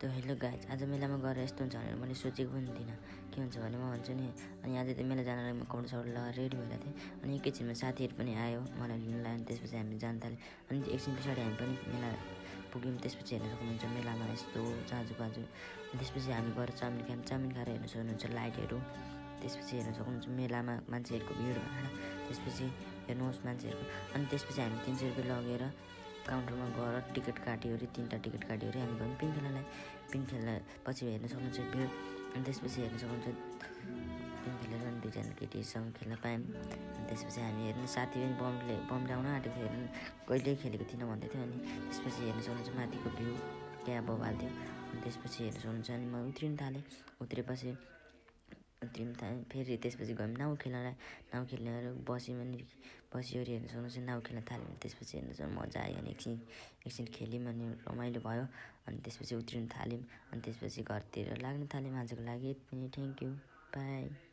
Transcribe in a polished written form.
त hello guys, आज मेलामा गएर यस्तो हुन्छ भनेर मैले सोचेको पनि थिइनँ। के हुन्छ भने म भन्छु नि, अनि आज त मेला जानलाई म कपडा सपडा लगाएर रेडी भएर थिएँ। अनि एकैछिनमा साथीहरू पनि आयो मलाई लिनु लागि। त्यसपछि हामी जान थाल्यौँ। अनि एकछिन पछाडि हामी पनि मेला पुग्यौँ। त्यसपछि हेर्न सक्नुहुन्छ मेलामा यस्तो चाँजो त्यसपछि हामी गएर चाउमिन खाएर हेर्न सक्नुहुन्छ लाइटहरू। त्यसपछि हेर्न सक्नुहुन्छ मेलामा मान्छेहरूको भिड भएर। त्यसपछि हेर्नुहोस् मान्छेहरूको। अनि त्यसपछि हामी 300 रुपियाँ लगेर काउन्टरमा गएर टिकट काट्यो अरे, 3टा टिकट काट्यो अरे। हामी गयौँ पिङ खेल्न पछि हेर्न सक्नुहुन्छ भिड। अनि त्यसपछि हेर्न सक्नुहुन्छ पिङ खेलेर अनि 2जना केटीसँग खेल्न पायौँ। अनि त्यसपछि हामी हेर्नु साथी पनि बम ल्याउन आँटेको थियो, हेर्नु कहिल्यै खेलेको थिइनँ भन्दै थियो। अनि त्यसपछि हेर्न सक्नुहुन्छ माथिको भ्यू क्या बबाल थियो। अनि त्यसपछि हेर्न सक्नुहुन्छ अनि म उत्रिन थालेँ। उत्रिन थालेँ फेरि त्यसपछि गयौँ नाउ खेल्नलाई। नाउ खेल्नेहरू बस्यो अरे हेर्न सक्नुहुन्छ नाउ खेल्न थाल्यौँ। त्यसपछि हेर्न सक्नु मजा आयो। अनि एकछिन खेल्यौँ अनि रमाइलो भयो। अनि त्यसपछि उत्रिन थाल्यौँ। अनि त्यसपछि घरतिर लाग्न थाल्यौँ। आजको लागि यति नै, थ्याङ्क यू, बाई।